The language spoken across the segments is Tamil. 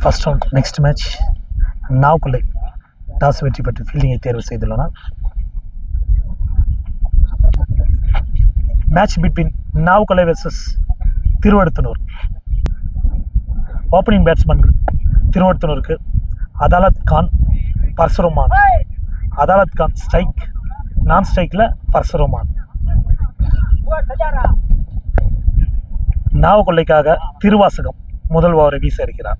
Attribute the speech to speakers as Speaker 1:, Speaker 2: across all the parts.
Speaker 1: First round next match Navakkollai toss வெற்றி பெற்று ஃபீல்டிங்கை தேர்வு செய்துள்ளனர். Match between Navakkollai versus Thiruvaduthanur. Opening பேட்ஸ்மேன்கள் திருவடுத்தனூருக்கு அதாலத் கான், பர்சரோமான். அதாலத் கான் ஸ்ட்ரைக், நான் ஸ்ட்ரைக்கில் பர்சரோமான். நாவக்கொல்லைக்காக திருவாசகம் முதல் ஓவரை வீச இருக்கிறார்.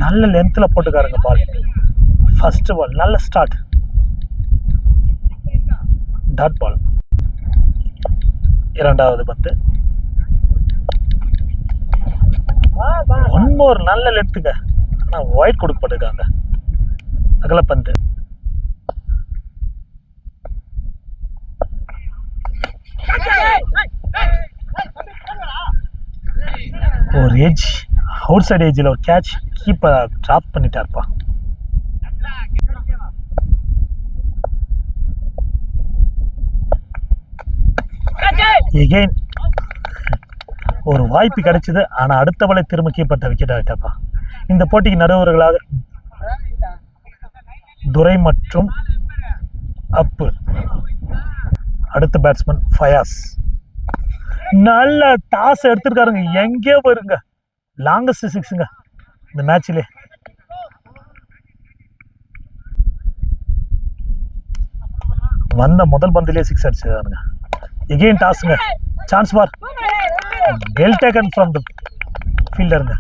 Speaker 1: நல்ல லென்த்தில் போட்டுக்காருங்க பால். ஃபர்ஸ்ட் பால் நல்ல ஸ்டார்ட், டாட் பால். இரண்டாவது பந்து ஒன் மோர் நல்ல லென்த்துங்க, ஆனால் ஒயிட் கொடுக்கப்பட்டிருக்காங்க. அகலப்பந்து ஒரு ஏஜ் அவுட் சைடு ஏஜில் ஒரு கேட்ச், கீப்பர் ட்ராப் பண்ணிட்டார்ப்பா. எகெயின் ஒரு வாய்ப்பு கிடைச்சது, ஆனால் அடுத்த பாலை திரும்ப கீப்பர்ட்ட விக்கெட் ஆகிட்டாப்பா. இந்த போட்டிக்கு நடுவர்களாக துரை மற்றும் அப்பு. அடுத்த பேட்ஸ்மேன் ஃபயாஸ். நல்ல டாஸ் எடுத்துருக்காருங்க, எங்கே போயிருங்க, லாங்கஸ்ட் சிக்ஸுங்க இந்த மேட்ச்லே. வந்த முதல் பந்திலே சிக்ஸ் அடிச்சிருக்காருங்க. எகெயின் டாஸுங்க, chance for well taken from the ஃபீல்டருங்க.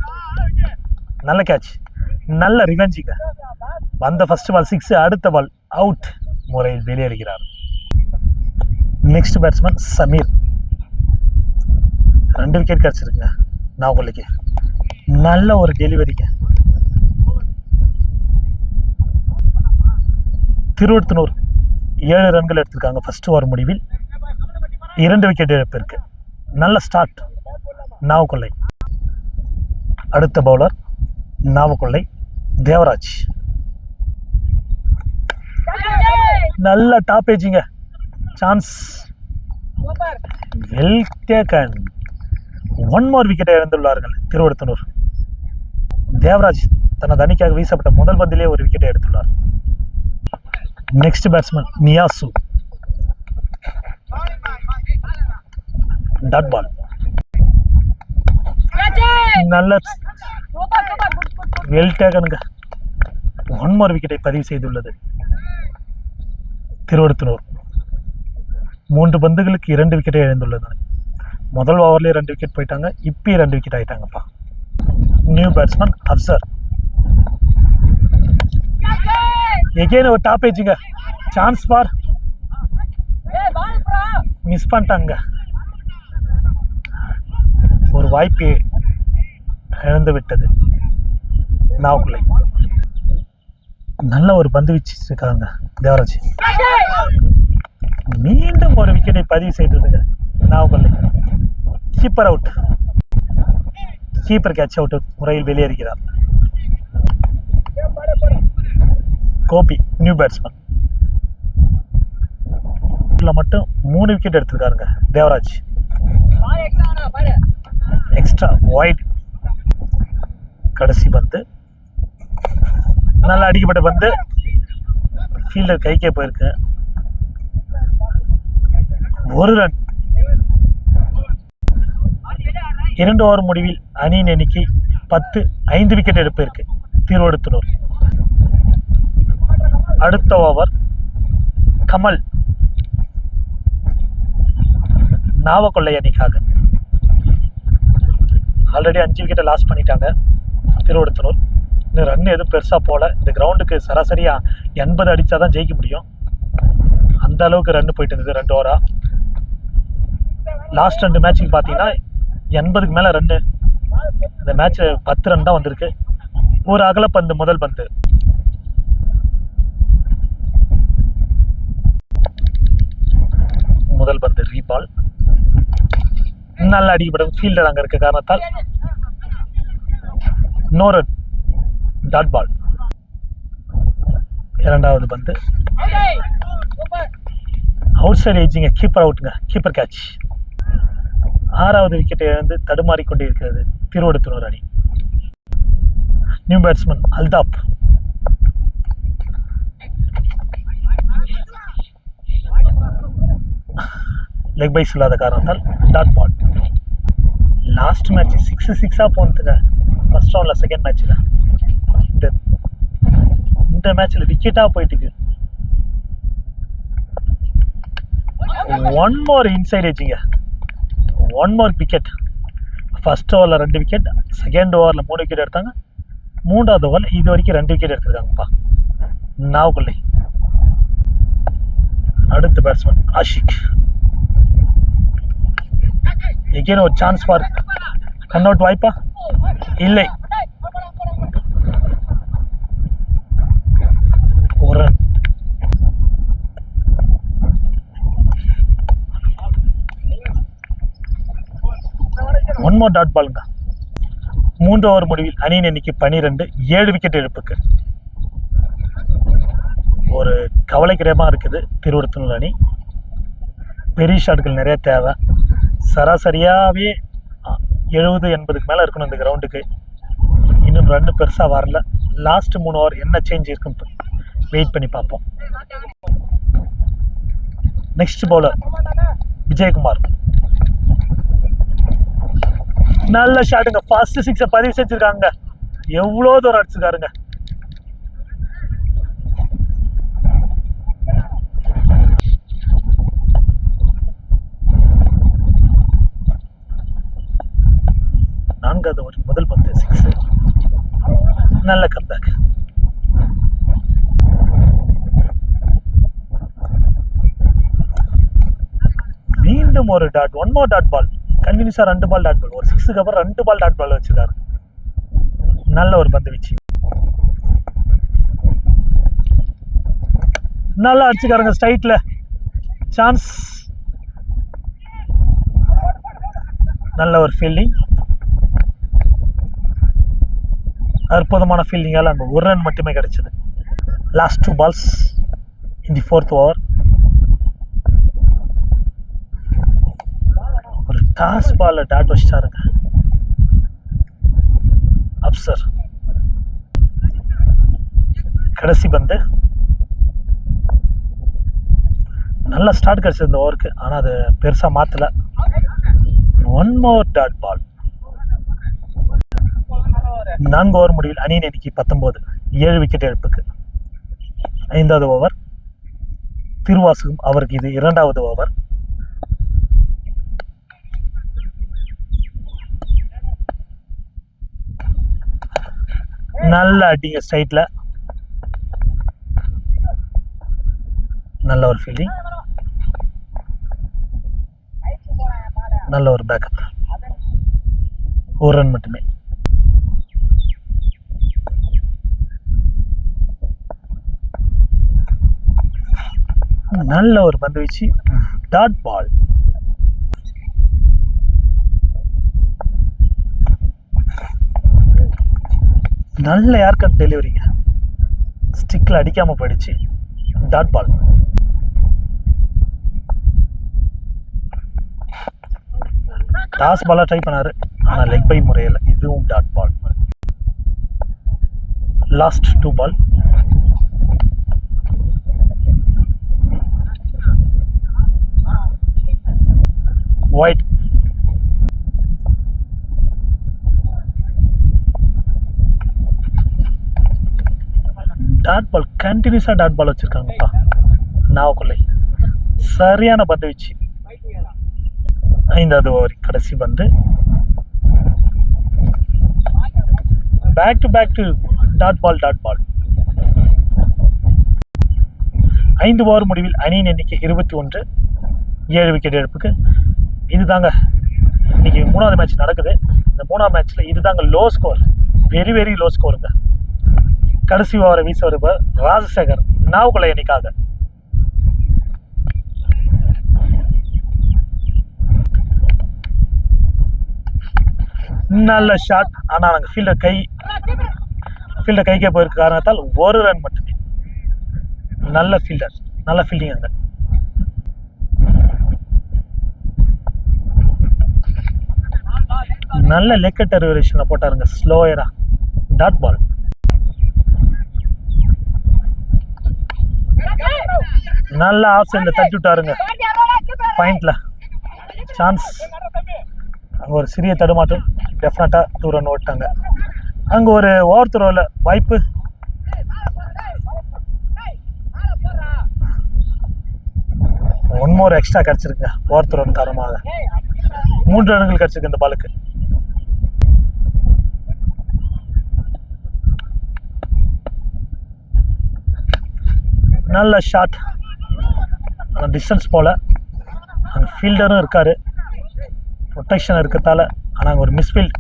Speaker 1: நல்ல கேட்ச், நல்ல ரிவெஞ்சுங்க. வந்த ஃபர்ஸ்ட் பால் சிக்ஸ், அடுத்த பால் அவுட் முறையில் வெளியேறுகிறார். Next batsman Sameer. 2 விக்கெட் கிடச்சிருக்குங்க நாவக்கொல்லைக்கு. நல்ல ஒரு டெலிவரிங்க. திருவடுத்தனூர் 7 ரன்கள் எடுத்திருக்காங்க ஃபர்ஸ்ட் ஓவர் முடிவில். 2 விக்கெட் இழப்பு இருக்கு. நல்ல ஸ்டார்ட் நாவக்கொல்லை. அடுத்த பவுலர் நாவக்கொல்லை தேவராஜ். நல்ல டாப் ஏஜிங்க, சான்ஸ் வெல் டேக்கன். 1 மோர் விக்கெட்டை இழந்துள்ளார்கள் திருவடுத்தனூர். தேவராஜ் தனது அணிக்காக வீசப்பட்ட முதல் பந்திலே ஒரு விக்கெட்டை எடுத்துள்ளார். Next batsman Niyas. Dot ball, நல்ல வெல் டேக்கனுங்க. 1 மோர் விக்கெட்டை பதிவு செய்துள்ளது திருவடுத்தனூர். 3 பந்துகளுக்கு 2 விக்கெட்டை இழந்துள்ளது. முதல் ஓவர்லேயே 2 விக்கெட் போயிட்டாங்க, இப்பயும் 2 விக்கெட் ஆகிட்டாங்கப்பா. New batsman Afsar. எகெயின் ஒரு டாப் ஏஜுங்க, சான்ஸ் ஃபார் மிஸ் பண்ணிட்டாங்க. ஒரு வாய்ப்பு இழந்து விட்டது நாவக்கொல்லை. நல்ல ஒரு பந்து வீச்சிருக்காங்க தேவராஜ். மீண்டும் ஒரு விக்கெட்டை பதிவு செய்ததுங்க Navakkollai. Keeper out, keeper catch out முறையில் வெளியேறுகிறார். Gopi new batsman. மட்டும் 3 விக்கெட் எடுத்திருக்காருங்க தேவராஜ். Extra wide. கடைசி பந்து நல்லா அடிக்கப்பட்ட பந்து, ஃபீல்டர் கைக்கே போயிருக்கு. 1 ரன். 2 ஓவர் முடிவில் அணியின் எண்ணிக்கை 10, 5 விக்கெட் எடுப்பு இருக்கு திருவடுத்தனூர். அடுத்த ஓவர் கமல் நாவக்கொல்லை அணிக்காக. ஆல்ரெடி 5 விக்கெட்டை லாஸ் பண்ணிட்டாங்க திருவடுத்தனூர். இன்னும் ரன் எதுவும் பெருசாக போகல. இந்த கிரவுண்டுக்கு சராசரியாக 80 அடித்தா தான் ஜெயிக்க முடியும், அந்த அளவுக்கு ரன் போயிட்டு இருந்தது 2 ஓவராக. லாஸ்ட் 2 மேட்சுக்கு பார்த்தீங்கன்னா 80க்கு மேலே ரன்னு. இந்த மேட்ச்சில் 10 ரன் தான் வந்திருக்கு. ஒரு அகலப்பந்து முதல் பந்து. முதல் பந்து ரீபால், நல்ல அடிக்கப்படும். ஃபீல்டர் அங்கே இருக்க காரணத்தால் நோ ரன், டாட் பால். இரண்டாவது பந்து அவுட் சைடு ஏஜிங்க, கீப்பர் அவுட்டுங்க, கீப்பர் கேட்ச். ஆறாவது விக்கெட்டை இழந்து தடுமாறி கொண்டிருக்கிறது திருவடுத்துறை அணி. New batsman Altaf. Leg byes இல்லாத காரணத்தால் டாட் பால். லாஸ்ட் மேட்ச் 6-6 போனதுங்க ஃபர்ஸ்ட் ரவுண்டில், செகண்ட் மேட்ச்சில். இந்த மேட்ச்சில் விக்கெட்டாக போயிட்டுருக்கு. ஒன் மோர் இன்சைட் ஏஜிங்க, ஒன் மோர் விக்கெட். ஃபர்ஸ்ட் ஓவரில் 2 விக்கெட், செகண்ட் ஓவரில் 3 விக்கெட் எடுத்தாங்க. மூன்றாவது ஓவரில் இது வரைக்கும் 2 விக்கெட் எடுத்திருக்காங்கப்பா நாவுக்குள்ளே. அடுத்த பேட்ஸ்மேன் ஆஷிக். எகேன் ஒரு சான்ஸ் ஃபார் கன் அவுட் வாய்ப்பா? இல்லை. ஒரு ரன். ஒன் மோர் டாட் பாலுங்க. 3 ஓவர் முடிவில் அணியின் எண்ணிக்கை 12, 7 விக்கெட் இழப்புக்கு. ஒரு கவலைக்கிடமாக இருக்குது திருவடுத்துறை அணி. பெரிய ஷாட்டுகள் நிறைய தேவை. சராசரியாகவே 70-80க்கு மேலே இருக்கணும் இந்த கிரவுண்டுக்கு. இன்னும் ரன்னு பெருசாக வரல. லாஸ்ட் 3 ஓவர் என்ன சேஞ்ச் இருக்குன்னு வெயிட் பண்ணி பார்ப்போம். Next bowler Vijayakumar. நல்ல ஷாட்டுங்க, ஃபர்ஸ்ட் 6 பதிவு செஞ்சிருக்காங்க. எவ்வளோ தூரம் அடிச்சுக்காருங்க. நான்காவது ஓவர் முதல் பந்து 6. நல்ல கம்பேக். மீண்டும் ஒரு dot, one more dot ball. கண்டினியூஸாக 2 பால் டாட் பால். ஒரு 6க்கு அப்புறம் 2 பால் டாட் பால் வச்சுருக்காரு. நல்ல ஒரு பந்து வீச்சு. நல்லா அடிச்சுக்காருங்க ஸ்ட்ரைட்டில். சான்ஸ். நல்ல ஒரு ஃபீல்டிங், அற்புதமான ஃபீல்டிங்கால் அங்கே ஒரு ரன் மட்டுமே கிடைச்சது. Last 2 balls in the 4th over. ஒரு டாஸ் பாலில் டாட் வச்சிட்டாருங்க அப்சர். கடைசி பந்து. நல்ல ஸ்டார்ட் கிடைச்சது இந்த ஓவருக்கு, ஆனால் அது பெருசாக மாற்றலை. One more dot ball. 4 over முடிவில் அணியின் எண்ணிக்கை 19, 7 விக்கெட் இழப்புக்கு. 5வது ஓவர் திருவாசகம். அவருக்கு இது 2வது ஓவர். நல்ல அடிங்க ஸ்ட்ரைட்ல. நல்ல ஒரு ஃபீல்டிங், நல்ல ஒரு பேக்கப். ஒரு ரன் மட்டுமே. நல்ல ஒரு பந்து வீச்சு, டாட் பால். நல்ல ஏர்கட் டெலிவரிங்க, ஸ்டிக்கில் அடிக்காமல் போயிடுச்சு. Dot ball. டாஸ் பாலாக ட்ரை பண்ணார், ஆனால் லெக் பை முறையில். இதுவும் dot ball. Last 2 ball. Wide. Dot ball, கண்டினியூஸாக டாட் பால் வச்சுருக்காங்கப்பா நாவக்குள்ளே. சரியான பந்து வீச்சு. 5வது ஓவர் கடைசி பந்து. Back to dot ball. 5 over முடிவில் அணியின் எண்ணிக்கை 21, 7 விக்கெட் இழப்புக்கு. இது தாங்க இன்னைக்கு 3வது மேட்ச் நடக்குது. இந்த 3ஆம் மேட்ச்சில் இது தாங்க லோ ஸ்கோர், வெரி லோ ஸ்கோருங்க. கடைசி ஓவரை வீச வருவார் ராஜசேகர் நாவுக்குள்ள எண்ணிக்காக. நல்ல ஷாட், ஆனால் நாங்கள் ஃபீல்டர் கைக்கே போயிருக்க காரணத்தால் 1 ரன் மட்டுமே. நல்ல ஃபீல்டர், நல்ல ஃபீல்டிங் அங்கே. நல்ல லெக் டெரிவேஷனில் போட்டாருங்க, ஸ்லோயரா. Dot ball. நல்லா ஆஃப் சைடில் தட்டி விட்டாருங்க, பாயிண்ட்ல. சான்ஸ். அங்கே ஒரு சிறிய தடுமாற்றம், டெஃபினட்டாக 2 ரன் ஓட்டாங்க. அங்கே ஒரு ஓவர் த்ரோவில் வாய்ப்பு. ஒன் மோர் எக்ஸ்ட்ரா கிடச்சிருக்குங்க ஓவர் த்ரோன் காரணமாக. 3 ரன்கள் கிடச்சிருக்கு இந்த பாலுக்கு. நல்ல ஷாட். அந்த டிஸ்டன்ஸ் போல் அங்கே ஃபீல்டரும் இருக்கார், ப்ரொடெக்ஷன் இருக்கிறதால. ஆனால் அங்கே ஒரு மிஸ்ஃபீல்ட்.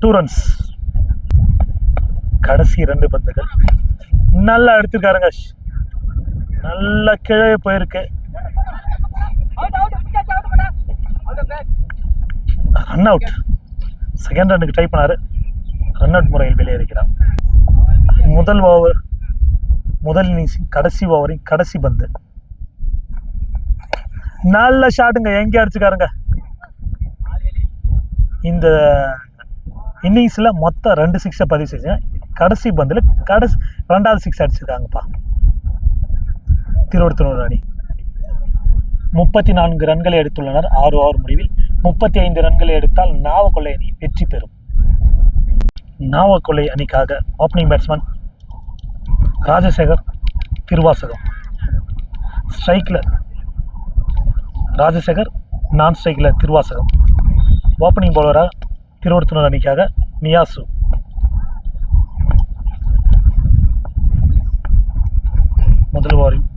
Speaker 1: 2 ரன்ஸ். கடைசி 2 பந்துகள் நல்லா எடுத்துருக்காருங்க. நல்லா கிழவே போயிருக்கு. Run out. செகண்ட் ரன்னுக்கு ட்ரை பண்ணார், ரன் அவுட் முறையில் வெளியேறுகிறார். முதல் இன்னிங்ஸின் கடைசி ஓவரின் கடைசி பந்து. நல்ல ஷாட்டுங்க, எங்கே அடிச்சுக்காருங்க. இந்த இன்னிங்ஸில் மொத்தம் 2 சிக்ஸை பதிவு செஞ்சேன். கடைசி பந்தில் 2வது 6 அடிச்சிருக்காங்கப்பா திருவொடுத்தனூர் அணி. 34 ரன்களை எடுத்துள்ளனர் 6 ஓவர் முடிவில். 35 ரன்களை எடுத்தால் நாவக்கொல்லை அணி வெற்றி பெறும். நாவக்கொல்லை அணிக்காக ஓப்பனிங் பேட்ஸ்மேன் ராஜசேகர், திருவாசகம். ஸ்ட்ரைக்கில் ராஜசேகர், நான் ஸ்ட்ரைக்கில் திருவாசகம். ஓப்பனிங் பவுலராக திருவொடுத்தனூர் அணிக்காக நியாசு.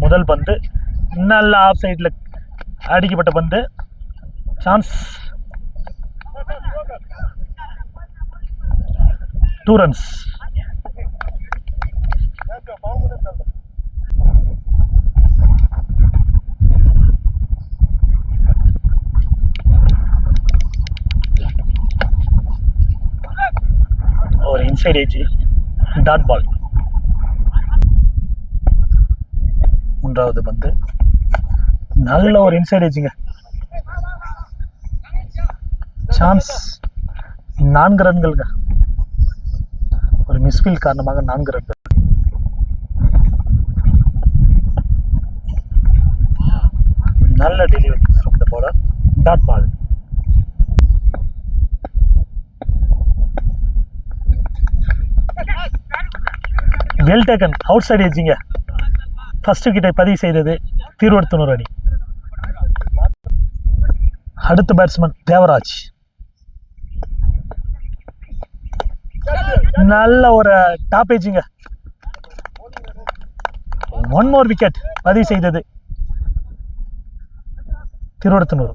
Speaker 1: முதல் பந்து நல்ல ஆஃப் சைடில் அடிக்கப்பட்ட பந்து. சான்ஸ். 2 ரன்ஸ். ஒரு இன்சைட் ஏஜ் டாட் பால். 3வது பந்து நல்ல ஒரு இன்சைட் ஏஜுங்க. சான்ஸ். 4 ரன்களுங்க. ஒரு மிஸ்ஃபீல்ட் காரணமாக 4 ரன்கள். நல்ல delivery from the bowler. Dot ball. Well taken. Out side ஏஜிங்க. ஃபர்ஸ்ட் விக்கெட்டை பதிவு செய்தது திருவொடுத்தனூர் அணி. அடுத்த பேட்ஸ்மேன் தேவராஜ். நல்ல ஒரு டாப் ஏஜிங்க. 1 மோர் விக்கெட் பதிவு செய்தது Thiruvaduthanur.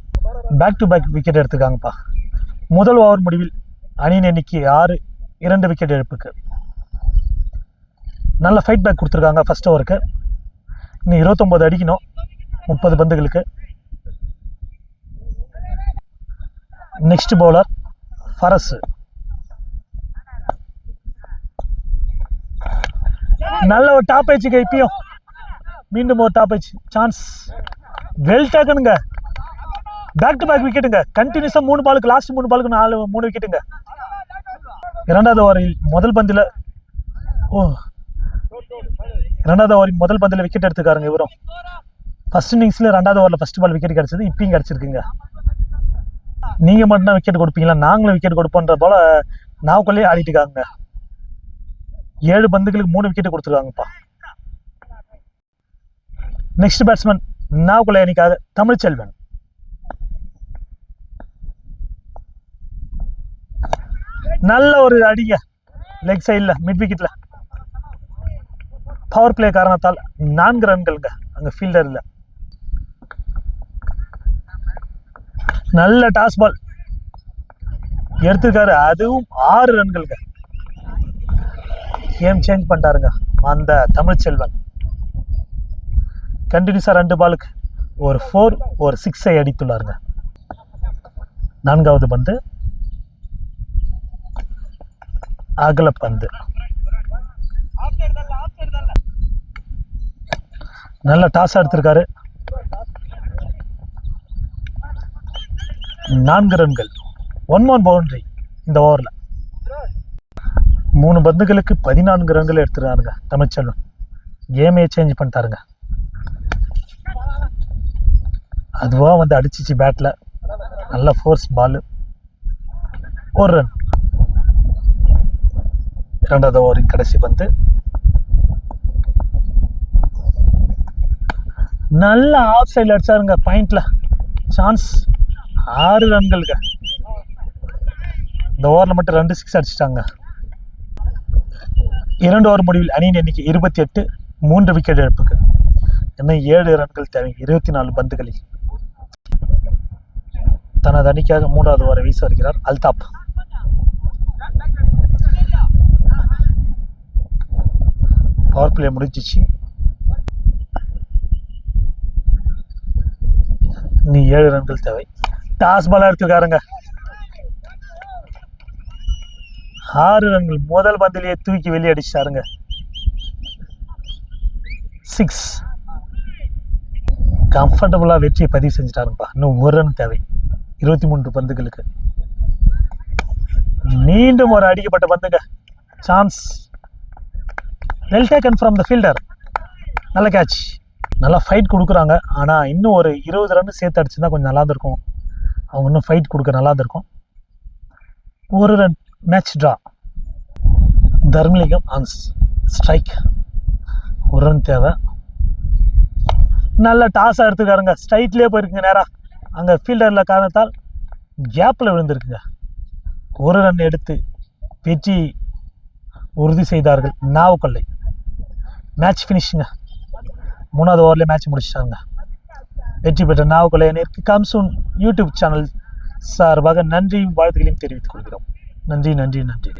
Speaker 1: Back to back wicket எடுத்துருக்காங்கப்பா. முதல் ஓவர் முடிவில் அணியின் எண்ணிக்கை 6, 2 விக்கெட் இழப்புக்கு. நல்ல ஃபைட் பேக் கொடுத்துருக்காங்க ஃபர்ஸ்ட் ஓவருக்கு. இன்னும் 29 அடிக்கணும் 30 பந்துகளுக்கு. Next bowler Faras. நல்ல ஒரு டாப் ஏஜுங்க. இப்பயும் மீண்டும் ஒரு டாப் ஏஜ். சான்ஸ். வெல் டேக்கனுங்க. பேக் டு பேக் விக்கெட்டுங்க. கண்டினியூஸாக 3 பாலுக்கு, லாஸ்ட் 3 பாலுக்கு 3 விக்கெட்டுங்க. 2வது ஓவரில் முதல் பந்தில் முதல் பந்தில் விக்கெட் எடுத்துக்காருங்க இவரும். ஃபர்ஸ்ட் இன்னிங்ஸில் 2வது ஓவரில் ஃபர்ஸ்ட் பால் விக்கெட் கிடச்சது, இப்பயும் கிடச்சிருக்குங்க. நீங்கள் மட்டும்தான் விக்கெட் கொடுப்பீங்களா, நாங்களும் விக்கெட் கொடுப்போன்ற போல் நாவக்கொல்லையே ஆடிட்டுருக்காங்க. 7 பந்துகளுக்கு 3 விக்கெட் கொடுத்துருக்காங்கப்பா. நெக்ஸ்ட் பேட்ஸ்மேன் நாவக்கொல்லை அணிக்காக தமிழ்ச்செல்வன். நல்ல ஒரு அடிங்க லெக் சைடில் மிட் விக்கெட்டில். பவர் பிளே காரணத்தால் 4 ரன்களுங்க. அங்கே ஃபீல்டர் இல்லை. நல்ல டாஸ் பால் எடுத்துருக்காரு, அதுவும் 6 ரன்களுங்க. கேம் சேஞ்ச் பண்ணிட்டாருங்க அந்த தமிழ்ச்செல்வன். கண்டினியூஸாக 2 பாலுக்கு ஒரு 4, ஒரு 6ஐ அடித்துள்ளாருங்க. 4வது பந்து அகல பந்து. நல்ல டாஸ் எடுத்திருக்காரு. 4 ரன்கள். 1 பவுண்டரி இந்த ஓவரில். 3 பந்துகளுக்கு 14 ரன்கள் எடுத்துருக்காருங்க தமிழ்ச்செல்வன். கேமே சேஞ்ச் பண்ணிட்டாருங்க. அதுவாக வந்து அடிச்சிச்சு பேட்டில். நல்ல ஃபோர்ஸ் பால். 1 ரன். 2வது ஓவரின் கடைசி பந்து. நல்ல ஆஃப் சைடில் அடிச்சாருங்க பாயிண்ட்ல. சான்ஸ். 6 ரன்களுங்க. இந்த ஓவரில் மட்டும் 2 6 அடிச்சிட்டாங்க. 2 ஓவர் முடிவில் அணியின் எண்ணிக்கை 28, 3 விக்கெட் இழப்புக்கு. இன்னும் 7 ரன்கள் தேவை 24 பந்துகளில். தனது அணிக்காக 3வது ஓவரை வீச வருகிறார் அல்தாப். பவர் பிளே முடிஞ்சிச்சு. நீ 7 ரன்கள் தேவை. டாஸ் பால் எடுத்துக்காருங்க. 6 ரன்கள். முதல் பந்திலேயே தூக்கி வெளியே அடிச்சிட்டாருங்க. 6. கம்ஃபர்டபுளாக வெற்றியை பதிவு செஞ்சுட்டாருங்கப்பா. இன்னும் 1 ரன் தேவை 23 பந்துகளுக்கு. மீண்டும் ஒரு அடிக்கப்பட்ட பந்துங்க. Chance. Well taken from the fielder. நல்ல கேட்ச். நல்லா ஃபைட் கொடுக்குறாங்க. ஆனால் இன்னும் ஒரு 20 ரன் சேர்த்து அடிச்சுருந்தா கொஞ்சம் நல்லா இருந்திருக்கும். அவங்க இன்னும் ஃபைட் கொடுக்க நல்லா இருந்திருக்கும். 1 run. Match draw. Dharmalingam on strike. 1 run தேவை. நல்ல டாஸாக எடுத்துக்காருங்க. ஸ்ட்ரைட்லேயே போயிருக்குங்க நேராக. அங்கே ஃபீல்டரில் காரணத்தால் கேப்பில் விழுந்திருக்குங்க. 1 ரன் எடுத்து வெற்றி உறுதி செய்தார்கள் நாவுக்கொல்லை. மேட்ச் ஃபினிஷுங்க. 3வது ஓவர்லேயே மேட்ச் முடிச்சிட்டாங்க. வெற்றி பெற்ற நாவுக்கொல்லை அணியிற்கு கம்சூன் யூடியூப் சேனல் சார்பாக நன்றியும் வாழ்த்துக்களையும் தெரிவித்துக் கொள்கிறோம். நன்றி.